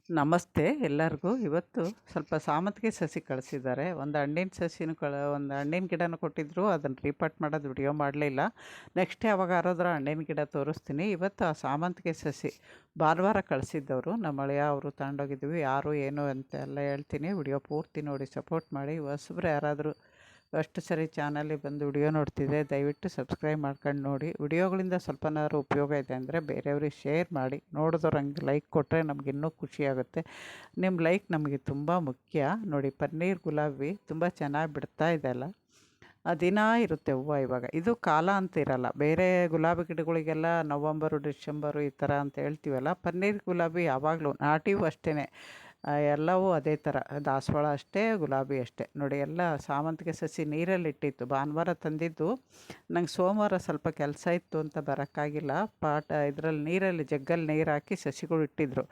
ನಮಸ್ತೆ ಎಲ್ಲರಿಗೂ. ಇವತ್ತು ಸ್ವಲ್ಪ ಸಾಮಂತಿಗೆ ಸಸಿ ಕಳಿಸಿದ್ದಾರೆ. ಒಂದು ಹಣ್ಣಿನ ಗಿಡನೂ ಕೊಟ್ಟಿದ್ದರು. ಅದನ್ನು ರೀಪಾಟ್ ಮಾಡೋದು ವಿಡಿಯೋ ಮಾಡಲಿಲ್ಲ. ನೆಕ್ಸ್ಟ್ ಯಾವಾಗಾದ್ರೂ ಹಣ್ಣಿನ ಗಿಡ ತೋರಿಸ್ತೀನಿ. ಇವತ್ತು ಆ ಸಾಮಂತಿಗೆ ಸಸಿ ಭಾನುವಾರ ಕಳಿಸಿದ್ದವರು ನಮ್ಮ ಅಳಿಯ ಅವರು ತಗೊಂಡೋಗಿದ್ವಿ. ಯಾರು ಏನು ಅಂತ ಎಲ್ಲ ಹೇಳ್ತೀನಿ. ವಿಡಿಯೋ ಪೂರ್ತಿ ನೋಡಿ ಸಪೋರ್ಟ್ ಮಾಡಿ. ಹೊಸಬ್ರು ಯಾರಾದರೂ ಫಸ್ಟ್ ಸರಿ ಚಾನಲಿಗೆ ಬಂದು ವಿಡಿಯೋ ನೋಡ್ತಿದ್ದೆ, ದಯವಿಟ್ಟು ಸಬ್ಸ್ಕ್ರೈಬ್ ಮಾಡ್ಕೊಂಡು ನೋಡಿ. ವಿಡಿಯೋಗಳಿಂದ ಸ್ವಲ್ಪನಾದ್ರು ಉಪಯೋಗ ಇದೆ ಅಂದರೆ ಬೇರೆಯವ್ರಿಗೆ ಶೇರ್ ಮಾಡಿ. ನೋಡಿದವ್ರು ಹಂಗೆ ಲೈಕ್ ಕೊಟ್ಟರೆ ನಮ್ಗೆ ಇನ್ನೂ ಖುಷಿಯಾಗುತ್ತೆ. ನಿಮ್ಮ ಲೈಕ್ ನಮಗೆ ತುಂಬ ಮುಖ್ಯ. ನೋಡಿ, ಪನ್ನೀರ್ ಗುಲಾಬಿ ತುಂಬ ಚೆನ್ನಾಗಿ ಬಿಡ್ತಾ ಇದೆ ಅಲ್ಲ. ದಿನ ಇರುತ್ತೆ ಹೂವು. ಇವಾಗ ಇದು ಕಾಲ ಅಂತ ಇರಲ್ಲ. ಬೇರೆ ಗುಲಾಬಿ ಗಿಡಗಳಿಗೆಲ್ಲ ನವಂಬರು ಡಿಸೆಂಬರು ಈ ಥರ ಅಂತ ಹೇಳ್ತೀವಲ್ಲ, ಪನ್ನೀರ್ ಗುಲಾಬಿ ಯಾವಾಗಲೂ ನಾಟಿವು ಅಷ್ಟೇ. ಎಲ್ಲವೂ ಅದೇ ಥರ. ದಾಸವಾಳ ಅಷ್ಟೇ, ಗುಲಾಬಿ ಅಷ್ಟೇ. ನೋಡಿ, ಎಲ್ಲ ಸಾಮಂತಿಗೆ ಸಸಿ ನೀರಲ್ಲಿಟ್ಟಿತ್ತು. ಭಾನುವಾರ ತಂದಿದ್ದು. ನಂಗೆ ಸೋಮವಾರ ಸ್ವಲ್ಪ ಕೆಲಸ ಇತ್ತು ಅಂತ ಬರೋಕ್ಕಾಗಿಲ್ಲ. ಇದರಲ್ಲಿ ನೀರಲ್ಲಿ ಜಗ್ಗಲ್ಲಿ ನೀರು ಹಾಕಿ ಸಸಿಗಳು ಇಟ್ಟಿದ್ರು.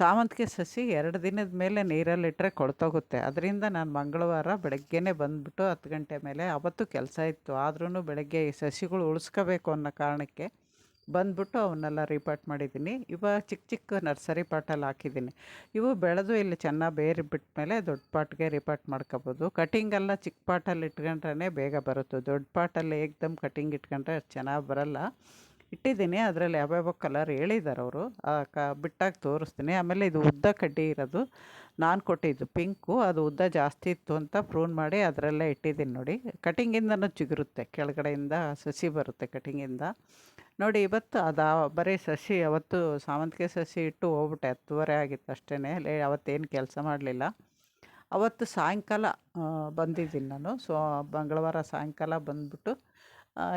ಸಾಮಂತಿಗೆ ಸಸಿ 2 ದಿನದ ಮೇಲೆ ನೀರಲ್ಲಿಟ್ಟರೆ ಕೊಳ್ತೋಗುತ್ತೆ. ಅದರಿಂದ ನಾನು ಮಂಗಳವಾರ ಬೆಳಗ್ಗೆನೇ ಬಂದುಬಿಟ್ಟು 10 ಗಂಟೆ ಮೇಲೆ, ಅವತ್ತು ಕೆಲಸ ಇತ್ತು ಆದ್ರೂ ಬೆಳಗ್ಗೆ ಈ ಸಸಿಗಳು ಉಳಿಸ್ಕೋಬೇಕು ಅನ್ನೋ ಕಾರಣಕ್ಕೆ ಬಂದುಬಿಟ್ಟು ಅವನ್ನೆಲ್ಲ ರೀಪಾಟ್ ಮಾಡಿದ್ದೀನಿ. ಇವಾಗ ಚಿಕ್ಕ ಚಿಕ್ಕ ನರ್ಸರಿ ಪಾಟಲ್ಲಿ ಹಾಕಿದ್ದೀನಿ. ಇವು ಬೆಳೆದು ಇಲ್ಲಿ ಚೆನ್ನಾಗಿ ಬೇರೆ ಬಿಟ್ಟ ಮೇಲೆ ದೊಡ್ಡ ಪಾಟ್ಗೆ ರೀಪಾಟ್ ಮಾಡ್ಕೋಬೋದು. ಕಟಿಂಗೆಲ್ಲ ಚಿಕ್ಕ ಪಾಟಲ್ಲಿ ಇಟ್ಕೊಂಡ್ರೆ ಬೇಗ ಬರುತ್ತೆ. ದೊಡ್ಡ ಪಾಟಲ್ಲಿ ಏಕ್ದಮ್ ಕಟಿಂಗ್ ಇಟ್ಕೊಂಡ್ರೆ ಅಷ್ಟು ಚೆನ್ನಾಗಿ ಬರೋಲ್ಲ. ಇಟ್ಟಿದ್ದೀನಿ. ಅದರಲ್ಲಿ ಯಾವ್ಯಾವ ಕಲರ್ ಹೇಳಿದ್ದಾರೆ ಅವರು, ಬಿಟ್ಟಾಗಿ ತೋರಿಸ್ತೀನಿ. ಆಮೇಲೆ ಇದು ಉದ್ದ ಕಡ್ಡಿ ಇರೋದು ನಾನು ಕೊಟ್ಟಿದ್ದು ಪಿಂಕು. ಅದು ಉದ್ದ ಜಾಸ್ತಿ ಇತ್ತು ಅಂತ ಪ್ರೂನ್ ಮಾಡಿ ಅದರಲ್ಲೇ ಇಟ್ಟಿದ್ದೀನಿ. ನೋಡಿ, ಕಟಿಂಗಿಂದನೂ ಚಿಗುರುತ್ತೆ, ಕೆಳಗಡೆಯಿಂದ ಸಸಿ ಬರುತ್ತೆ ಕಟಿಂಗಿಂದ. ನೋಡಿ, ಇವತ್ತು ಬರೀ ಸಸಿ, ಅವತ್ತು ಸಾಮಂತಿಗೆ ಸಸಿ ಇಟ್ಟು ಹೋಗ್ಬಿಟ್ಟೆ. 10:30 ಆಗಿತ್ತು ಅಷ್ಟೇ. ಅವತ್ತೇನು ಕೆಲಸ ಮಾಡಲಿಲ್ಲ. ಅವತ್ತು ಸಾಯಂಕಾಲ ಬಂದಿದ್ದೀನಿ ನಾನು. ಮಂಗಳವಾರ ಸಾಯಂಕಾಲ ಬಂದುಬಿಟ್ಟು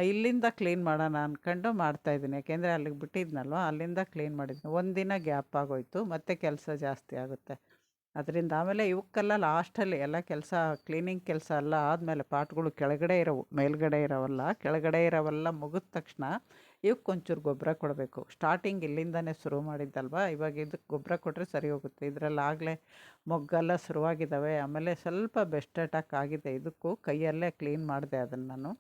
ಇಲ್ಲಿಂದ ಕ್ಲೀನ್ ಮಾಡೋಣ ಅಂದ್ಕೊಂಡು ಮಾಡ್ತಾಯಿದ್ದೀನಿ. ಯಾಕೆಂದರೆ ಅಲ್ಲಿಗೆ ಬಿಟ್ಟಿದ್ನಲ್ವ, ಅಲ್ಲಿಂದ ಕ್ಲೀನ್ ಮಾಡಿದ್ದೀನಿ. ಒಂದಿನ ಗ್ಯಾಪ್ ಆಗೋಯ್ತು, ಮತ್ತು ಕೆಲಸ ಜಾಸ್ತಿ ಆಗುತ್ತೆ ಅದರಿಂದ. ಆಮೇಲೆ ಇವಕ್ಕೆಲ್ಲ ಲಾಸ್ಟಲ್ಲಿ ಎಲ್ಲ ಕೆಲಸ, ಕ್ಲೀನಿಂಗ್ ಕೆಲಸ ಎಲ್ಲ ಆದಮೇಲೆ ಪಾಟ್ಗಳು ಕೆಳಗಡೆ ಇರೋವು, ಮೇಲ್ಗಡೆ ಇರೋವಲ್ಲ, ಕೆಳಗಡೆ ಇರೋವೆಲ್ಲ ಮುಗಿದ ತಕ್ಷಣ ಇವಕ್ಕೊಂಚೂರು ಗೊಬ್ಬರ ಕೊಡಬೇಕು. ಸ್ಟಾರ್ಟಿಂಗ್ ಇಲ್ಲಿಂದನೇ ಶುರು ಮಾಡಿದ್ದಲ್ವ, ಇವಾಗ ಇದಕ್ಕೆ ಗೊಬ್ಬರ ಕೊಟ್ಟರೆ ಸರಿ ಹೋಗುತ್ತೆ. ಇದರಲ್ಲಾಗಲೇ ಮೊಗ್ಗೆಲ್ಲ ಶುರುವಾಗಿದ್ದಾವೆ. ಆಮೇಲೆ ಸ್ವಲ್ಪ ಬೆಸ್ಟ್ ಅಟ್ಯಾಕ್ ಆಗಿದೆ ಇದಕ್ಕೂ. ಕೈಯಲ್ಲೇ ಕ್ಲೀನ್ ಮಾಡಿದೆ ಅದನ್ನು ನಾನು.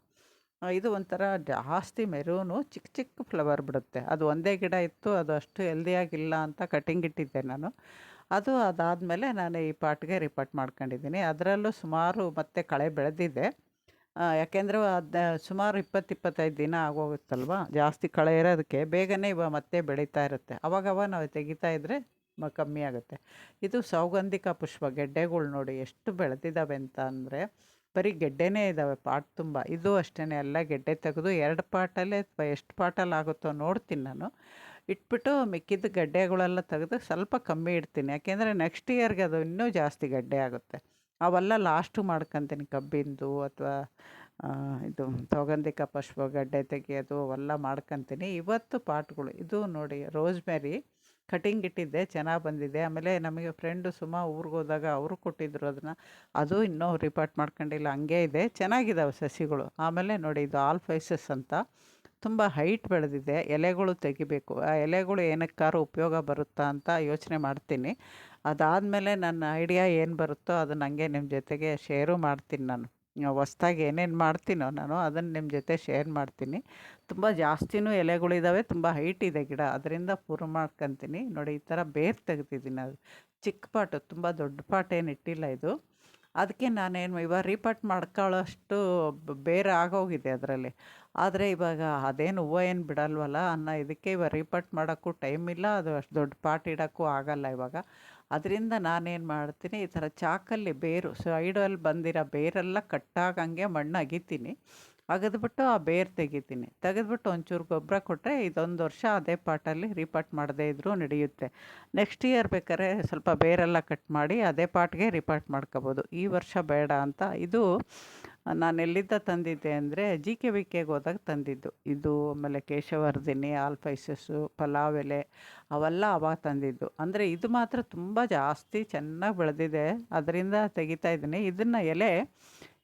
ಇದು ಒಂಥರ ಜಾಸ್ತಿ ಮೆರೂನು, ಚಿಕ್ಕ ಚಿಕ್ಕ ಫ್ಲವರ್ ಬಿಡುತ್ತೆ. ಅದು ಒಂದೇ ಗಿಡ ಇತ್ತು, ಅದು ಅಷ್ಟು ಹೆಲ್ದಿಯಾಗಿಲ್ಲ ಅಂತ ಕಟಿಂಗ್ ಇಟ್ಟಿದ್ದೆ ನಾನು. ಅದಾದಮೇಲೆ ನಾನು ಈ ಪಾಟ್ಗೆ ರೀಪಾಟ್ ಮಾಡ್ಕೊಂಡಿದ್ದೀನಿ. ಅದರಲ್ಲೂ ಸುಮಾರು ಮತ್ತೆ ಕಳೆ ಬೆಳೆದಿದೆ. ಯಾಕೆಂದರೆ ಸುಮಾರು 20-25 ದಿನ ಆಗೋಗುತ್ತಲ್ವ, ಜಾಸ್ತಿ ಕಳೆ ಇರೋದಕ್ಕೆ ಬೇಗನೆ ಮತ್ತೆ ಬೆಳೀತಾ ಇರುತ್ತೆ. ಅವಾಗವಾಗ ನಾವು ತೆಗಿತಾ ಇದ್ದರೆ ಕಮ್ಮಿ ಆಗುತ್ತೆ. ಇದು ಸೌಗಂಧಿಕ ಪುಷ್ಪ ಗೆಡ್ಡೆಗಳು ನೋಡಿ ಎಷ್ಟು ಬೆಳೆದಿದ್ದಾವೆ ಅಂತ ಅಂದರೆ, ಬರೀ ಗೆಡ್ಡೆನೇ ಇದ್ದಾವೆ ಪಾಟ್ ತುಂಬ. ಇದು ಅಷ್ಟೇ, ಎಲ್ಲ ಗೆಡ್ಡೆ ತೆಗೆದು 2 ಪಾಟಲ್ಲೇ ಅಥವಾ ಎಷ್ಟು ಪಾಟಲ್ಲಿ ಆಗುತ್ತೋ ನೋಡ್ತೀನಿ ನಾನು. ಇಟ್ಬಿಟ್ಟು ಮಿಕ್ಕಿದ ಗಡ್ಡೆಗಳೆಲ್ಲ ತೆಗೆದು ಸ್ವಲ್ಪ ಕಮ್ಮಿ ಇಡ್ತೀನಿ. ಯಾಕೆಂದರೆ ನೆಕ್ಸ್ಟ್ ಇಯರ್ಗೆ ಅದು ಇನ್ನೂ ಜಾಸ್ತಿ ಗಡ್ಡೆ ಆಗುತ್ತೆ. ಅವೆಲ್ಲ ಲಾಸ್ಟು ಮಾಡ್ಕೊತೀನಿ. ಕಬ್ಬಿಂದು ಅಥವಾ ಇದು ಸೌಗಂಧಿಕ ಪುಷ್ಪ ಗಡ್ಡೆ ತೆಗೆಯೋದು ಅವೆಲ್ಲ ಮಾಡ್ಕೊತೀನಿ. ಇವತ್ತು ಪಾಟ್ಗಳು ಇದು ನೋಡಿ, ರೋಸ್ಮೆರಿ ಕಟಿಂಗ್ ಇಟ್ಟಿದ್ದೆ, ಚೆನ್ನಾಗಿ ಬಂದಿದೆ. ಆಮೇಲೆ ನಮಗೆ ಫ್ರೆಂಡು ಸುಮಾ ಊರಿಗೆ ಹೋದಾಗ ಅವರು ಕೊಟ್ಟಿದ್ದರು ಅದನ್ನು. ಅದು ಇನ್ನೂ ರೀಪಾಟ್ ಮಾಡ್ಕೊಂಡಿಲ್ಲ, ಹಂಗೆ ಇದೆ. ಚೆನ್ನಾಗಿದ್ದಾವೆ ಸಸಿಗಳು. ಆಮೇಲೆ ನೋಡಿ, ಇದು ಆಲ್ಫೈಸಸ್ ಅಂತ ತುಂಬ ಹೈಟ್ ಬೆಳೆದಿದೆ. ಎಲೆಗಳು ತೆಗಿಬೇಕು. ಆ ಎಲೆಗಳು ಏನಕ್ಕಾದ್ರೂ ಉಪಯೋಗ ಬರುತ್ತಾ ಅಂತ ಯೋಚನೆ ಮಾಡ್ತೀನಿ. ಅದಾದಮೇಲೆ ನನ್ನ ಐಡಿಯಾ ಏನು ಬರುತ್ತೋ ಅದನ್ನು ಹಂಗೆ ನಿಮ್ಮ ಜೊತೆಗೆ ಶೇರು ಮಾಡ್ತೀನಿ ನಾನು. ಹೊಸ್ದಾಗಿ ಏನೇನು ಮಾಡ್ತೀನೋ ನಾನು ಅದನ್ನು ನಿಮ್ಮ ಜೊತೆ ಶೇರ್ ಮಾಡ್ತೀನಿ. ತುಂಬ ಜಾಸ್ತಿನೂ ಎಲೆಗಳಿದ್ದಾವೆ, ತುಂಬ ಹೈಟ್ ಇದೆ ಗಿಡ, ಅದರಿಂದ ಪೂರ್ಣ ಮಾಡ್ಕೊತೀನಿ. ನೋಡಿ, ಈ ಥರ ಬೇರು ತೆಗ್ದಿದ್ದೀನಿ. ಅದು ಚಿಕ್ಕ ಪಾಟು, ತುಂಬ ದೊಡ್ಡ ಪಾಟ್ ಏನು ಇಟ್ಟಿಲ್ಲ ಇದು. ಅದಕ್ಕೆ ನಾನೇನು ಇವಾಗ ರೀಪಾಟ್ ಮಾಡ್ಕೊಳ್ಳೋಷ್ಟು ಬೇರೆ ಆಗೋಗಿದೆ ಅದರಲ್ಲಿ. ಆದರೆ ಇವಾಗ ಅದೇನು ಹೂವು ಏನು ಬಿಡಲ್ವಲ್ಲ ಅನ್ನೋ ಇದಕ್ಕೆ ಇವಾಗ ರೀಪಾಟ್ ಮಾಡೋಕ್ಕೂ ಟೈಮ್ ಇಲ್ಲ, ಅದು ಅಷ್ಟು ದೊಡ್ಡ ಪಾಟ್ ಇಡೋಕ್ಕೂ ಆಗೋಲ್ಲ ಇವಾಗ. ಅದರಿಂದ ನಾನೇನು ಮಾಡ್ತೀನಿ, ಈ ಥರ ಚಾಕಲ್ಲಿ ಬೇರು ಸೈಡಲ್ಲಿ ಬಂದಿರೋ ಬೇರೆಲ್ಲ ಕಟ್ಟಾಗಂಗೆ ಮಣ್ಣು ಅಗಿತೀನಿ. ಅಗೆದ್ಬಿಟ್ಟು ಆ ಬೇರು ತೆಗೆದ್ಬಿಟ್ಟು ಒಂಚೂರು ಗೊಬ್ಬರ ಕೊಟ್ಟರೆ ಇದೊಂದು ವರ್ಷ ಅದೇ ಪಾಟಲ್ಲಿ ರೀಪಾಟ್ ಮಾಡದೇ ಇದ್ದರೂ ನಡೆಯುತ್ತೆ. ನೆಕ್ಸ್ಟ್ ಇಯರ್ ಬೇಕಾದ್ರೆ ಸ್ವಲ್ಪ ಬೇರೆಲ್ಲ ಕಟ್ ಮಾಡಿ ಅದೇ ಪಾಟ್ಗೆ ರೀಪಾಟ್ ಮಾಡ್ಕೋಬೋದು. ಈ ವರ್ಷ ಬೇಡ ಅಂತ. ಇದು ನಾನು ಎಲ್ಲಿಂದ ತಂದಿದ್ದೆ ಅಂದರೆ GKVKಗೆ ಹೋದಾಗ ತಂದಿದ್ದು ಇದು. ಆಮೇಲೆ ಕೇಶವರ್ಧಿನಿ, ಆಲ್ಫೈಸಸ್ಸು, ಪಲಾವ್ ಎಲೆ ಅವೆಲ್ಲ ಅವಾಗ ತಂದಿದ್ದು. ಅಂದರೆ ಇದು ಮಾತ್ರ ತುಂಬ ಜಾಸ್ತಿ ಚೆನ್ನಾಗಿ ಬೆಳೆದಿದೆ, ಅದರಿಂದ ತೆಗಿತಾ ಇದ್ದೀನಿ. ಇದನ್ನು ಎಲೆ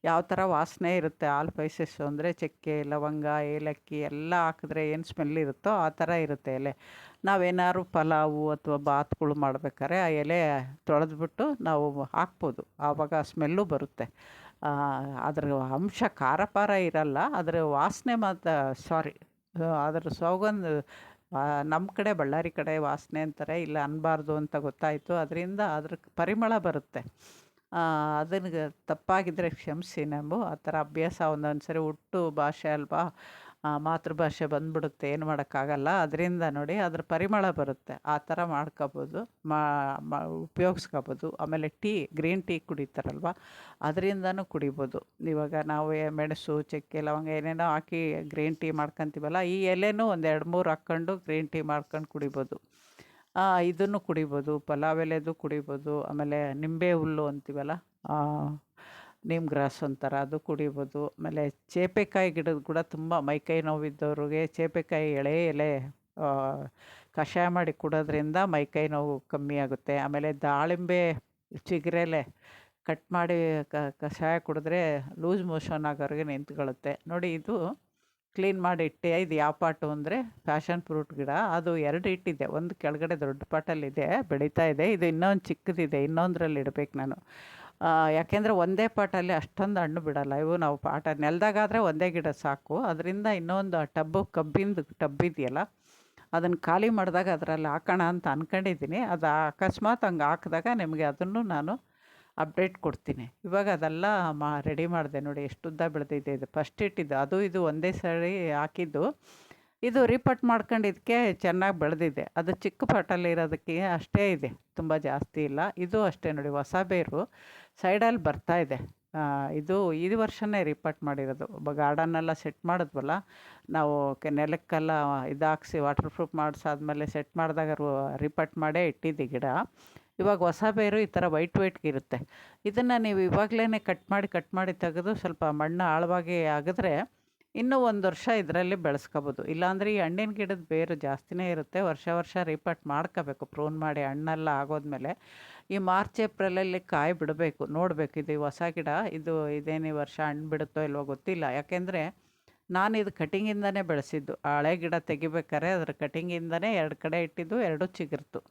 ಯಾವ ಥರ ವಾಸನೆ ಇರುತ್ತೆ, ಆಲ್ಫೈಸಸ್ಸು ಅಂದರೆ ಚಕ್ಕೆ, ಲವಂಗ, ಏಲಕ್ಕಿ ಎಲ್ಲ ಹಾಕಿದ್ರೆ ಏನು ಸ್ಮೆಲ್ ಇರುತ್ತೋ ಆ ಥರ ಇರುತ್ತೆ ಎಲೆ. ನಾವೇನಾದ್ರು ಪಲಾವು ಅಥವಾ ಬಾತ್ಗಳು ಮಾಡ್ಬೇಕಾದ್ರೆ ಆ ಎಲೆ ತೊಳೆದ್ಬಿಟ್ಟು ನಾವು ಹಾಕ್ಬೋದು, ಆವಾಗ ಸ್ಮೆಲ್ಲು ಬರುತ್ತೆ. ಅದ್ರ ಅಂಶ ಖಾರ ಪಾರ ಇರಲ್ಲ, ಅದರ ವಾಸನೆ ಮಾತ್ರ, ಸಾರಿ, ಅದರ ನಮ್ಮ ಕಡೆ ಬಳ್ಳಾರಿ ಕಡೆ ವಾಸನೆ ಅಂತಾರೆ, ಇಲ್ಲ ಅನ್ನಬಾರ್ದು ಅಂತ ಗೊತ್ತಾಯಿತು. ಅದರಿಂದ ಅದ್ರ ಪರಿಮಳ ಬರುತ್ತೆ. ಅದನ್ನು ತಪ್ಪಾಗಿದ್ದರೆ ಕ್ಷಮಿಸಿ. ನಾವು ಆ ಥರ ಅಭ್ಯಾಸ ಒಂದೊಂದು ಸರಿ ಹುಟ್ಟು ಭಾಷೆ ಅಲ್ವಾ, ಮಾತೃಭಾಷೆ ಬಂದ್ಬಿಡುತ್ತೆ, ಏನು ಮಾಡೋಕ್ಕಾಗಲ್ಲ. ಅದರಿಂದ ನೋಡಿ ಅದ್ರ ಪರಿಮಳ ಬರುತ್ತೆ, ಆ ಥರ ಮಾಡ್ಕೋಬೋದು, ಉಪಯೋಗಿಸ್ಕೋಬೋದು. ಆಮೇಲೆ ಗ್ರೀನ್ ಟೀ ಕುಡಿತಾರಲ್ವ, ಅದರಿಂದನೂ ಕುಡಿಬೋದು. ಇವಾಗ ನಾವು ಮೆಣಸು, ಚಕ್ಕೆ, ಲವಂಗ ಏನೇನೋ ಹಾಕಿ ಗ್ರೀನ್ ಟೀ ಮಾಡ್ಕೊತೀವಲ್ಲ, ಈ ಎಲೆನೂ ಒಂದು 2-3 ಹಾಕ್ಕೊಂಡು ಗ್ರೀನ್ ಟೀ ಮಾಡ್ಕೊಂಡು ಕುಡಿಬೋದು. ಇದನ್ನು ಕುಡಿಬೋದು, ಪಲಾವ್ ಎಲೆದು ಕುಡಿಬೋದು. ಆಮೇಲೆ ನಿಂಬೆ ಹುಲ್ಲು ಅಂತೀವಲ್ಲ, ನೀಮ್ ಗ್ರಾಸ್ ಅಂತಾರೆ, ಅದು ಕುಡಿಬೋದು. ಆಮೇಲೆ ಚೇಪೆಕಾಯಿ ಗಿಡದ ಕೂಡ ತುಂಬ ಮೈಕೈ ನೋವಿದ್ದವ್ರಿಗೆ ಚೇಪೆಕಾಯಿ ಎಲೆ ಕಷಾಯ ಮಾಡಿ ಕುಡೋದ್ರಿಂದ ಮೈಕೈ ನೋವು ಕಮ್ಮಿ ಆಗುತ್ತೆ. ಆಮೇಲೆ ದಾಳಿಂಬೆ ಚಿಗುರೆಲೆ ಕಟ್ ಮಾಡಿ ಕಷಾಯ ಕುಡಿದ್ರೆ ಲೂಸ್ ಮೋಷನ್ ಆಗೋರಿಗೆ ನಿಂತ್ಕೊಳ್ಳುತ್ತೆ. ನೋಡಿ, ಇದು ಕ್ಲೀನ್ ಮಾಡಿ ಇಟ್ಟೆ. ಇದು ಯಾವ ಪಾಟು ಅಂದರೆ ಪ್ಯಾಷನ್ ಫ್ರೂಟ್ ಗಿಡ. ಅದು 2 ಇಟ್ಟಿದ್ದೆ, ಒಂದು ಕೆಳಗಡೆ ದೊಡ್ಡ ಪಾಟಲ್ಲಿದೆ, ಬೆಳೀತಾ ಇದೆ. ಇದು ಇನ್ನೊಂದು ಚಿಕ್ಕದಿದೆ, ಇನ್ನೊಂದರಲ್ಲಿ ಇಡಬೇಕು ನಾನು. ಯಾಕೆಂದರೆ ಒಂದೇ ಪಾಟಲ್ಲಿ ಅಷ್ಟೊಂದು ಹಣ್ಣು ಬಿಡಲ್ಲ ಇವು. ನಾವು ಪಾಟ ನೆಲದಾಗಾದರೆ ಒಂದೇ ಗಿಡ ಸಾಕು. ಅದರಿಂದ ಇನ್ನೊಂದು ಕಬ್ಬಿಂದು ಟಬ್ ಇದೆಯಲ್ಲ, ಅದನ್ನು ಖಾಲಿ ಮಾಡಿದಾಗ ಅದರಲ್ಲಿ ಹಾಕೋಣ ಅಂತ ಅಂದ್ಕೊಂಡಿದ್ದೀನಿ. ಅದು ಅಕಸ್ಮಾತ್ ಹಂಗೆ ಹಾಕಿದಾಗ ನಿಮಗೆ ಅದನ್ನು ನಾನು ಅಪ್ಡೇಟ್ ಕೊಡ್ತೀನಿ. ಇವಾಗ ಅದೆಲ್ಲ ರೆಡಿ ಮಾಡಿದೆ. ನೋಡಿ ಎಷ್ಟು ಉದ್ದ ಬೆಳೆದಿದೆ. ಇದು ಫಸ್ಟ್ ಇಟ್ಟಿದ್ದು, ಅದು ಇದು ಒಂದೇ ಸರಿ ಹಾಕಿದ್ದು. ಇದು ರೀಪಟ್ ಮಾಡ್ಕೊಂಡಿದ್ದಕ್ಕೆ ಚೆನ್ನಾಗಿ ಬೆಳೆದಿದೆ. ಅದು ಚಿಕ್ಕ ಪಾಟಲ್ಲಿ ಇರೋದಕ್ಕೆ ಅಷ್ಟೇ ಇದೆ, ತುಂಬ ಜಾಸ್ತಿ ಇಲ್ಲ. ಇದು ಅಷ್ಟೇ ನೋಡಿ, ಹೊಸ ಬೇರು ಸೈಡಲ್ಲಿ ಬರ್ತಾ ಇದೆ. ಇದು ಈ ವರ್ಷನೇ ರೀಪಟ್ ಮಾಡಿರೋದು. ಗಾರ್ಡನ್ನೆಲ್ಲ ಸೆಟ್ ಮಾಡಿದ್ವಲ್ಲ ನಾವು, ನೆಲಕ್ಕೆಲ್ಲ ಇದಾಕ್ಸಿ ವಾಟರ್ ಪ್ರೂಫ್ ಮಾಡಿಸಾದ್ಮೇಲೆ ಸೆಟ್ ಮಾಡಿದಾಗ ರೀಪಟ್ ಮಾಡೇ ಇಟ್ಟಿದ್ದೆ ಗಿಡ. ಇವಾಗ ಹೊಸ ಬೇರು ಈ ಥರ ವೈಟ್ ಇರುತ್ತೆ. ಇದನ್ನು ನೀವು ಇವಾಗಲೇ ಕಟ್ ಮಾಡಿ ತೆಗೆದು ಸ್ವಲ್ಪ ಮಣ್ಣು ಆಳವಾಗಿ ಅಗೆದ್ರೆ ಇನ್ನೂ 1 ವರ್ಷ ಇದರಲ್ಲಿ ಬೆಳೆಸ್ಕೋಬೋದು. ಇಲ್ಲಾಂದರೆ ಈ ಹಣ್ಣಿನ ಗಿಡದ ಬೇರು ಜಾಸ್ತಿನೇ ಇರುತ್ತೆ. ವರ್ಷ ರೀಪಟ್ ಮಾಡ್ಕೋಬೇಕು, ಪ್ರೂನ್ ಮಾಡಿ ಹಣ್ಣೆಲ್ಲ ಆಗೋದ್ಮೇಲೆ. ಈ ಮಾರ್ಚ್ ಏಪ್ರಿಲಲ್ಲಿ ಕಾಯಿ ಬಿಡಬೇಕು, ನೋಡಬೇಕು. ಇದು ಹೊಸ ಗಿಡ, ಇದೇನು ಈ ವರ್ಷ ಹಣ್ಣು ಬಿಡುತ್ತೋ ಇಲ್ವೋ ಗೊತ್ತಿಲ್ಲ. ಯಾಕೆಂದರೆ ನಾನು ಇದು ಕಟಿಂಗಿಂದನೇ ಬೆಳೆಸಿದ್ದು. ಹಳೆ ಗಿಡ ತೆಗಿಬೇಕಾದ್ರೆ ಅದರ ಕಟಿಂಗಿಂದನೇ 2 ಕಡೆ ಇಟ್ಟಿದ್ದು, 2 ಚಿಗುರ್ತು.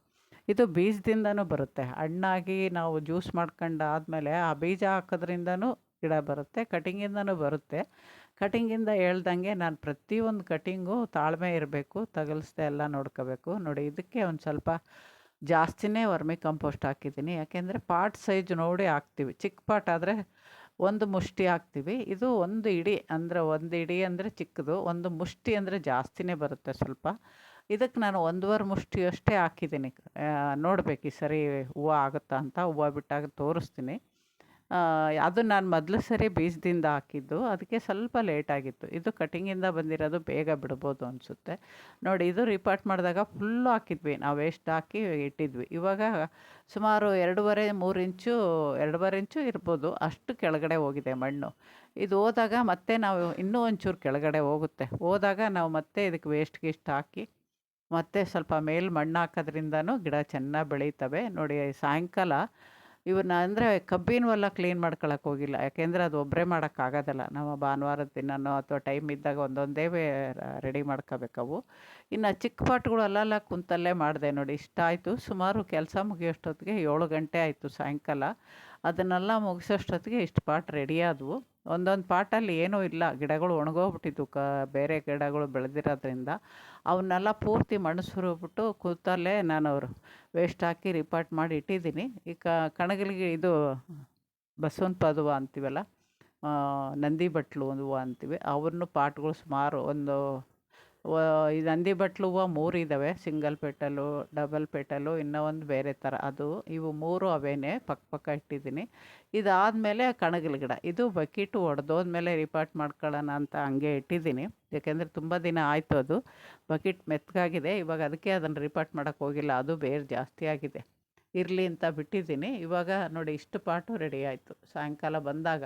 ಇದು ಬೀಜದಿಂದನೂ ಬರುತ್ತೆ. ಹಣ್ಣಾಗಿ ನಾವು ಜ್ಯೂಸ್ ಮಾಡ್ಕೊಂಡು ಆದಮೇಲೆ ಆ ಬೀಜ ಹಾಕೋದ್ರಿಂದನೂ ಗಿಡ ಬರುತ್ತೆ, ಕಟಿಂಗಿಂದನೂ ಬರುತ್ತೆ. ಕಟಿಂಗಿಂದ ಹೇಳ್ದಂಗೆ ನಾನು ಪ್ರತಿಯೊಂದು ಕಟಿಂಗು ತಾಳ್ಮೆ ಇರಬೇಕು, ತಗಲಿಸ್ದೆ ಎಲ್ಲ ನೋಡ್ಕೋಬೇಕು. ನೋಡಿ, ಇದಕ್ಕೆ ಒಂದು ಸ್ವಲ್ಪ ಜಾಸ್ತಿನೇ ವರ್ಮಿ ಕಂಪೋಸ್ಟ್ ಹಾಕಿದ್ದೀನಿ. ಯಾಕೆಂದರೆ ಪಾಟ್ ಸೈಜ್ ನೋಡಿ ಹಾಕ್ತೀವಿ. ಚಿಕ್ಕ ಪಾಟ್ ಆದರೆ 1 ಮುಷ್ಟಿ ಹಾಕ್ತೀವಿ. ಇದು 1 ಇಡಿ ಅಂದರೆ 1 ಇಡಿ ಅಂದರೆ ಚಿಕ್ಕದು, 1 ಮುಷ್ಟಿ ಅಂದರೆ ಜಾಸ್ತಿನೇ ಬರುತ್ತೆ ಸ್ವಲ್ಪ. ಇದಕ್ಕೆ ನಾನು 1.5 ಮುಷ್ಟಿಯಷ್ಟೇ ಹಾಕಿದ್ದೀನಿ. ನೋಡಬೇಕು ಈ ಸರಿ ಹೂವು ಆಗುತ್ತಾ ಅಂತ. ಹೂವು ಬಿಟ್ಟಾಗ ತೋರಿಸ್ತೀನಿ. ಅದು ನಾನು ಮೊದಲು ಸರಿ ಬೀಜದಿಂದ ಹಾಕಿದ್ದು, ಅದಕ್ಕೆ ಸ್ವಲ್ಪ ಲೇಟಾಗಿತ್ತು. ಇದು ಕಟಿಂಗಿಂದ ಬಂದಿರೋದು, ಬೇಗ ಬಿಡ್ಬೋದು ಅನಿಸುತ್ತೆ. ನೋಡಿ, ಇದು ರೀಪಾಟ್ ಮಾಡಿದಾಗ ಫುಲ್ಲು ಹಾಕಿದ್ವಿ ನಾವು, ವೇಸ್ಟ್ ಹಾಕಿ ಇಟ್ಟಿದ್ವಿ. ಇವಾಗ ಸುಮಾರು 2.5-3 ಇಂಚು 2.5 ಇಂಚು ಇರ್ಬೋದು, ಅಷ್ಟು ಕೆಳಗಡೆ ಹೋಗಿದೆ ಮಣ್ಣು. ಇದು ಹೋದಾಗ ಮತ್ತೆ ನಾವು ಇನ್ನೂ ಒಂಚೂರು ಕೆಳಗಡೆ ಹೋದಾಗ ನಾವು ಮತ್ತೆ ಇದಕ್ಕೆ ವೇಸ್ಟ್ ಹಾಕಿ ಮತ್ತೆ ಸ್ವಲ್ಪ ಮೇಲೆ ಮಣ್ಣು ಹಾಕೋದ್ರಿಂದನೂ ಗಿಡ ಚೆನ್ನಾಗಿ ಬೆಳೀತವೆ. ನೋಡಿ, ಸಾಯಂಕಾಲ ಇವನ್ನ ಅಂದರೆ ಕಬ್ಬಿನ ಹೊಲ ಕ್ಲೀನ್ ಮಾಡ್ಕೊಳಕ್ಕೆ ಹೋಗಿಲ್ಲ. ಯಾಕೆಂದರೆ ಅದು ಒಬ್ಬರೇ ಮಾಡೋಕ್ಕಾಗೋದಲ್ಲ. ನಾವು ಭಾನುವಾರದ ದಿನನೋ ಅಥವಾ ಟೈಮ್ ಇದ್ದಾಗ ಒಂದೊಂದೇ ರೆಡಿ ಮಾಡ್ಕೋಬೇಕವು. ಇನ್ನು ಚಿಕ್ಕ ಪಾಟ್ಗಳು ಅಲ್ಲಲ್ಲ ಕುಂತಲ್ಲೇ ಮಾಡಿದೆ. ನೋಡಿ, ಇಷ್ಟ ಆಯಿತು. ಸುಮಾರು ಕೆಲಸ ಮುಗಿಯೋಷ್ಟೊತ್ತಿಗೆ 7 ಗಂಟೆ ಆಯಿತು ಸಾಯಂಕಾಲ. ಅದನ್ನೆಲ್ಲ ಮುಗಿಸೋಷ್ಟೊತ್ತಿಗೆ ಇಷ್ಟು ಪಾಟ್ ರೆಡಿ ಆದವು. ಒಂದೊಂದು ಪಾಟಲ್ಲಿ ಏನೂ ಇಲ್ಲ, ಗಿಡಗಳು ಒಣಗೋಗ್ಬಿಟ್ಟಿದ್ವು, ಬೇರೆ ಗಿಡಗಳು ಬೆಳೆದಿರೋದ್ರಿಂದ. ಅವನ್ನೆಲ್ಲ ಪೂರ್ತಿ ಮಣ್ಣು ಸುರಿದ್ಬಿಟ್ಟು ಕೂತಲ್ಲೇ ನಾನು ವೇಸ್ಟ್ ಹಾಕಿ ರೀಪಾಟ್ ಮಾಡಿ ಇಟ್ಟಿದ್ದೀನಿ. ಈ ಕಣಗಿಲಿಗೆ ಇದು ಬಸವನ ಪಾದುವ ಅಂತೀವಲ್ಲ, ನಂದಿ ಬಟ್ಲು ಹೂವು ಅಂತೀವಿ, ಅವನ್ನು ಪಾಟ್ಗಳು ಸುಮಾರು ಈ ನಂದಿ ಬಟ್ಲು ಹೂವು 3 ಇದ್ದಾವೆ. ಸಿಂಗಲ್ ಪೆಟಲು, ಡಬಲ್ ಪೆಟಲು, ಇನ್ನೂ ಒಂದು ಬೇರೆ ಥರ. ಇವು 3 ಅವೇನೇ ಪಕ್ಕ ಇಟ್ಟಿದ್ದೀನಿ. ಇದಾದಮೇಲೆ ಕಣಗಿಲ ಗಿಡ, ಇದು ಬಕೀಟು ಒಡೆದೋದ್ಮೇಲೆ ರೀಪಾಟ್ ಮಾಡ್ಕೊಳ್ಳೋಣ ಅಂತ ಹಂಗೆ ಇಟ್ಟಿದ್ದೀನಿ. ಯಾಕೆಂದರೆ ತುಂಬ ದಿನ ಆಯಿತು, ಅದು ಬಕೆಟ್ ಮೆತ್ತಗಾಗಿದೆ. ಇವಾಗ ಅದಕ್ಕೆ ಅದನ್ನು ರೀಪಾಟ್ ಮಾಡೋಕ್ಕೆ ಹೋಗಿಲ್ಲ, ಅದು ಬೇರು ಜಾಸ್ತಿ ಆಗಿದೆ, ಇರಲಿ ಅಂತ ಬಿಟ್ಟಿದ್ದೀನಿ. ಇವಾಗ ನೋಡಿ, ಇಷ್ಟು ಪಾಟು ರೆಡಿ ಆಯಿತು. ಸಾಯಂಕಾಲ ಬಂದಾಗ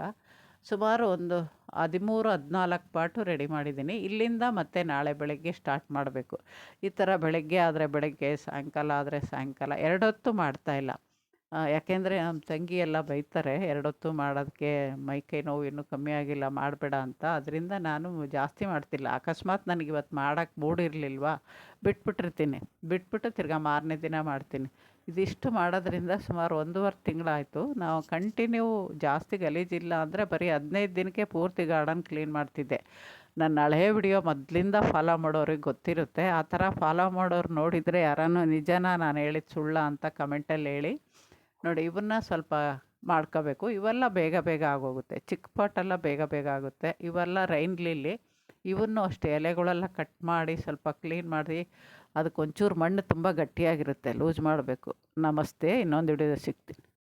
ಸುಮಾರು ಒಂದು 13-14 ಪಾಟು ರೆಡಿ ಮಾಡಿದ್ದೀನಿ. ಇಲ್ಲಿಂದ ಮತ್ತೆ ನಾಳೆ ಬೆಳಗ್ಗೆ ಸ್ಟಾರ್ಟ್ ಮಾಡಬೇಕು. ಈ ಥರ ಬೆಳಗ್ಗೆ ಆದರೆ ಬೆಳಗ್ಗೆ, ಸಾಯಂಕಾಲ ಆದರೆ ಸಾಯಂಕಾಲ, 2 ಹೊತ್ತು ಮಾಡ್ತಾಯಿಲ್ಲ. ಯಾಕೆಂದರೆ ನಮ್ಮ ತಂಗಿ ಎಲ್ಲ ಬೈತಾರೆ 2 ಹೊತ್ತು ಮಾಡೋದಕ್ಕೆ, ಮೈಕೈ ನೋವು ಇನ್ನೂ ಕಮ್ಮಿ ಆಗಿಲ್ಲ, ಮಾಡಬೇಡ ಅಂತ. ಅದರಿಂದ ನಾನು ಜಾಸ್ತಿ ಮಾಡ್ತಿಲ್ಲ. ಅಕಸ್ಮಾತ್ ನನಗೆ ಇವತ್ತು ಮಾಡೋಕ್ಕೆ ಮೂಡಿರಲಿಲ್ವಾ, ಬಿಟ್ಬಿಟ್ಟಿರ್ತೀನಿ. ಬಿಟ್ಬಿಟ್ಟು ತಿರ್ಗಾ ಮಾರನೇ ದಿನ ಮಾಡ್ತೀನಿ. ಇದಿಷ್ಟು ಮಾಡೋದ್ರಿಂದ ಸುಮಾರು 1.5 ತಿಂಗಳಾಯಿತು. ನಾವು ಕಂಟಿನ್ಯೂ ಜಾಸ್ತಿ ಗಲೀಜಿಲ್ಲ ಅಂದರೆ ಬರೀ 15 ದಿನಕ್ಕೆ ಪೂರ್ತಿ ಗಾರ್ಡನ್ ಕ್ಲೀನ್ ಮಾಡ್ತಿದ್ದೆ. ನನ್ನ ಹಳೇ ವಿಡಿಯೋ ಮೊದಲಿಂದ ಫಾಲೋ ಮಾಡೋರಿಗೆ ಗೊತ್ತಿರುತ್ತೆ. ಆ ಥರ ಫಾಲೋ ಮಾಡೋರು ನೋಡಿದರೆ ಯಾರಾನು ನಿಜನಾ ನಾನು ಹೇಳಿದ್ದು ಸುಳ್ಳ ಅಂತ ಕಮೆಂಟಲ್ಲಿ ಹೇಳಿ. ನೋಡಿ ಇವನ್ನ ಸ್ವಲ್ಪ ಮಾಡ್ಕೋಬೇಕು. ಇವೆಲ್ಲ ಬೇಗ ಬೇಗ ಆಗೋಗುತ್ತೆ. ಚಿಕ್ಕ ಪಾಟೆಲ್ಲ ಬೇಗ ಬೇಗ ಆಗುತ್ತೆ. ಇವೆಲ್ಲ ರೈನ್ ಲಿಲ್ಲಿ. ಇವನ್ನು ಅಷ್ಟೇ ಎಲೆಗಳೆಲ್ಲ ಕಟ್ ಮಾಡಿ ಸ್ವಲ್ಪ ಕ್ಲೀನ್ ಮಾಡಿ ಅದಕ್ಕೊಂಚೂರು ಮಣ್ಣು ತುಂಬ ಗಟ್ಟಿಯಾಗಿರುತ್ತೆ, ಲೂಸ್ ಮಾಡಬೇಕು. ನಮಸ್ತೆ, ಇನ್ನೊಂದು ವಿಡಿಯೋದಲ್ಲಿ ಸಿಗ್ತೀನಿ.